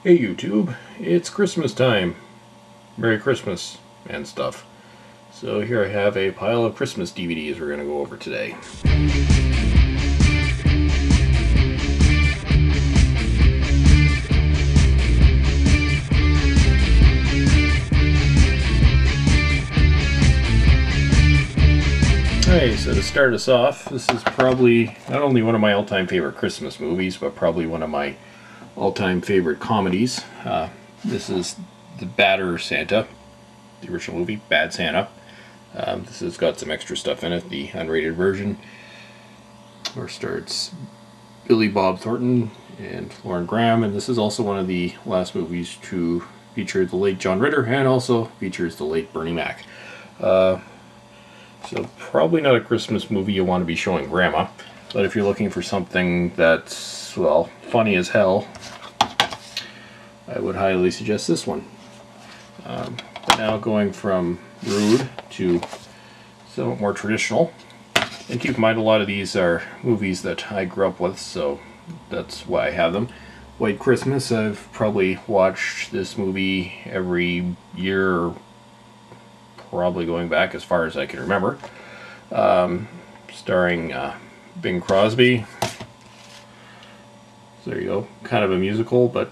Hey YouTube, it's Christmas time. Merry Christmas and stuff. So here I have a pile of Christmas DVDs we're going to go over today. Alright, so to start us off, this is probably not only one of my all-time favorite Christmas movies, but probably one of my all-time favorite comedies. This is The Badder Santa, the original movie, Bad Santa. This has got some extra stuff in it, the unrated version, where starts Billy Bob Thornton and Lauren Graham, and this is also one of the last movies to feature the late John Ritter, and also features the late Bernie Mac. So probably not a Christmas movie you want to be showing Grandma, but if you're looking for something that's, well, funny as hell, I would highly suggest this one. But now going from rude to somewhat more traditional, and keep in mind a lot of these are movies that I grew up with, so that's why I have them. White Christmas, I've probably watched this movie every year, probably going back as far as I can remember. Starring Bing Crosby. So there you go, kind of a musical, but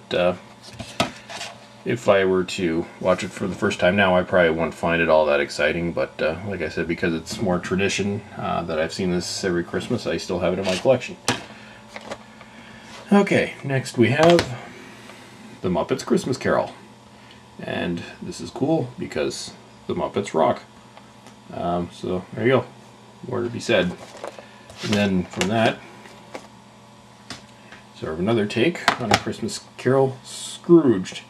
if I were to watch it for the first time now, I probably wouldn't find it all that exciting, but like I said, because it's more tradition that I've seen this every Christmas, I still have it in my collection. Okay, next we have The Muppets Christmas Carol. And this is cool because the Muppets rock. So there you go, more to be said. And then from that, sort of another take on A Christmas Carol, Scrooged.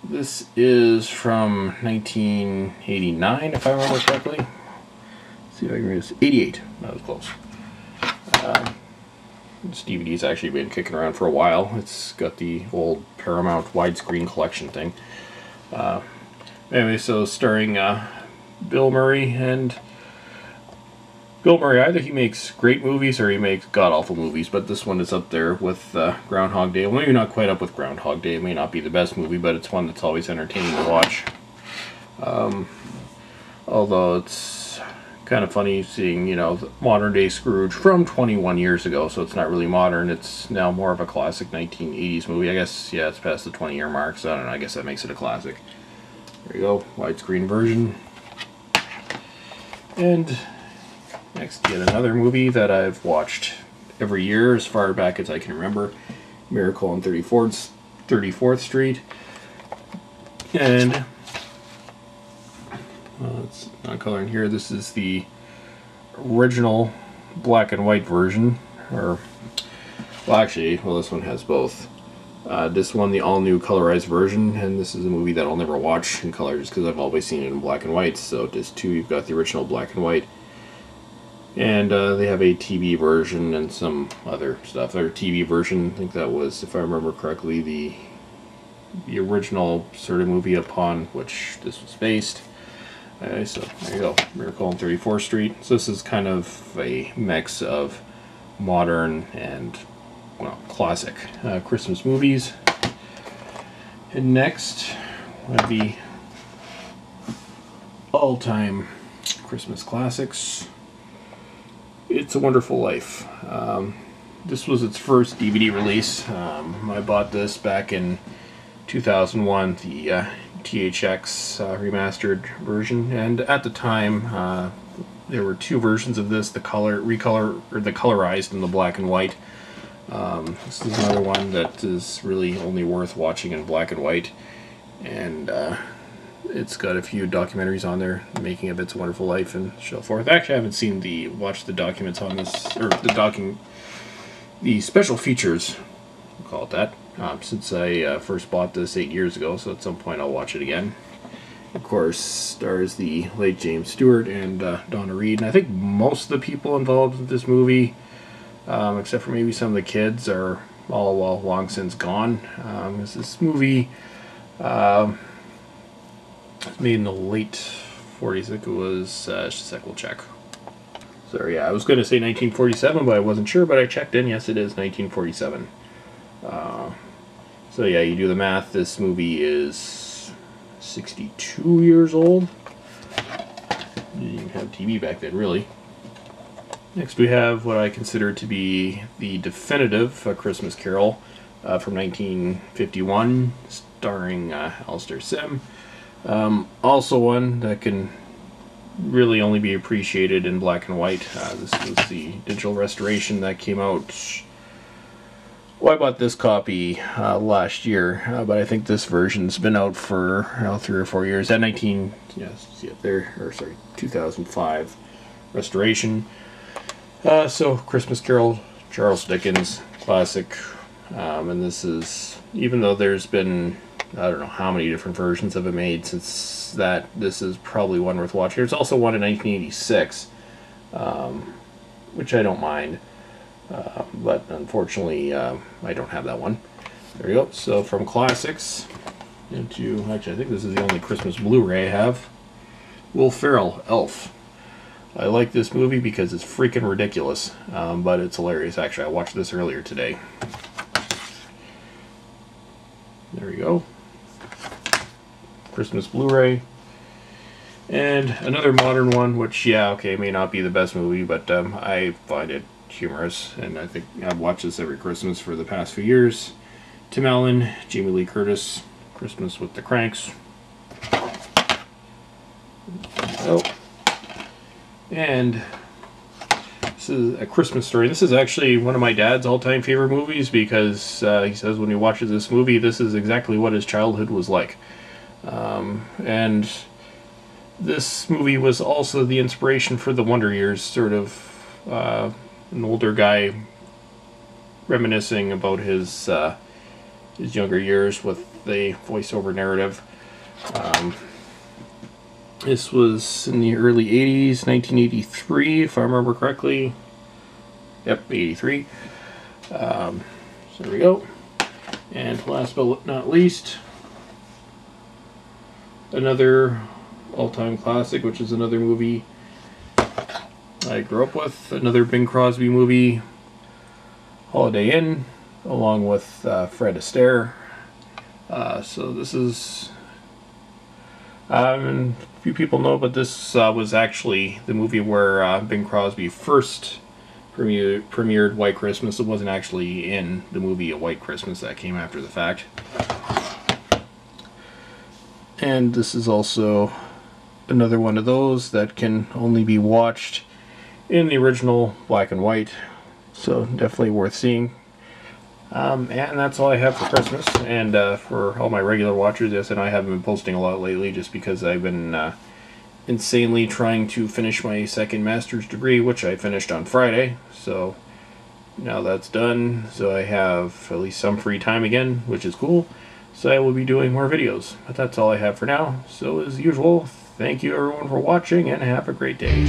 This is from 1989, if I remember correctly. Let's see if I can read this. 88. That was close. This DVD's actually been kicking around for a while. It's got the old Paramount widescreen collection thing. Anyway, so starring Bill Murray, and Bill Murray, either he makes great movies or he makes god-awful movies, but this one is up there with Groundhog Day. Well, maybe not quite up with Groundhog Day. It may not be the best movie, but it's one that's always entertaining to watch. Although it's kind of funny seeing, you know, the modern-day Scrooge from 21 years ago, so it's not really modern. It's now more of a classic 1980s movie. I guess, yeah, it's past the 20-year mark, so I don't know, I guess that makes it a classic. There you go, widescreen version. And next, yet another movie that I've watched every year as far back as I can remember, Miracle on 34th Street. And it's not coloring here. This is the original black and white version, or well, actually, well, this one has both. This one, the all-new colorized version, and this is a movie that I'll never watch in color just because I've always seen it in black and white. So just two, you've got the original black and white, and they have a TV version and some other stuff. Their TV version, I think that was, if I remember correctly, the original sort of movie upon which this was based. So there you go, Miracle on 34th Street. So this is kind of a mix of modern and, well, classic Christmas movies. And next, one of the all-time Christmas classics, It's a Wonderful Life. This was its first DVD release. I bought this back in 2001, the THX remastered version, and at the time there were two versions of this: the colorized and the black and white. This is another one that is really only worth watching in black and white, and it's got a few documentaries on there, the making of It's a Wonderful Life and so forth. Actually, I haven't watched the documents on this, or the special features, we'll call it that, since I first bought this 8 years ago, so at some point I'll watch it again. Of course, stars the late James Stewart and Donna Reed, and I think most of the people involved with this movie, except for maybe some of the kids, are all long since gone. This movie was made in the late 40s. I think it was, just a sec, we'll check. Sorry, yeah, I was going to say 1947, but I wasn't sure, but I checked in. Yes, it is 1947. So yeah, you do the math, this movie is 62 years old. You didn't even have TV back then, really. Next we have what I consider to be the definitive A Christmas Carol from 1951, starring Alistair Sim. Also one that can really only be appreciated in black and white. This was the digital restoration that came out. Well, I bought this copy last year, but I think this version's been out for 3 or 4 years. That 2005 restoration. So Christmas Carol, Charles Dickens, classic. And this is, even though there's been, I don't know how many different versions of it made since that, this is probably one worth watching. There's also one in 1986, which I don't mind. But unfortunately, I don't have that one. There we go. So from classics into, actually I think this is the only Christmas Blu-ray I have. Ferrell Elf. I like this movie because it's freaking ridiculous, but it's hilarious. Actually, I watched this earlier today. There we go. Christmas Blu-ray. And another modern one, which, yeah, okay, may not be the best movie, but I find it humorous, and I think I've watched this every Christmas for the past few years. Tim Allen, Jamie Lee Curtis, Christmas with the Cranks. Oh. And this is A Christmas Story. This is actually one of my dad's all-time favorite movies because he says when he watches this movie, this is exactly what his childhood was like. And this movie was also the inspiration for the Wonder Years, sort of an older guy reminiscing about his younger years with the voiceover narrative. This was in the early 80s, 1983, if I remember correctly. Yep, 83. So there we go. And last but not least, another all-time classic, which is another movie I grew up with. Another Bing Crosby movie, Holiday Inn, along with Fred Astaire. So this is... and few people know, but this was actually the movie where Bing Crosby first premiered White Christmas. It wasn't actually in the movie A White Christmas that came after the fact. And this is also another one of those that can only be watched in the original black and white, so definitely worth seeing. And that's all I have for Christmas, and for all my regular watchers, yes, and I haven't been posting a lot lately just because I've been insanely trying to finish my second master's degree, which I finished on Friday, so now that's done, so I have at least some free time again, which is cool, so I will be doing more videos, but that's all I have for now. So as usual, thank you everyone for watching, and have a great day.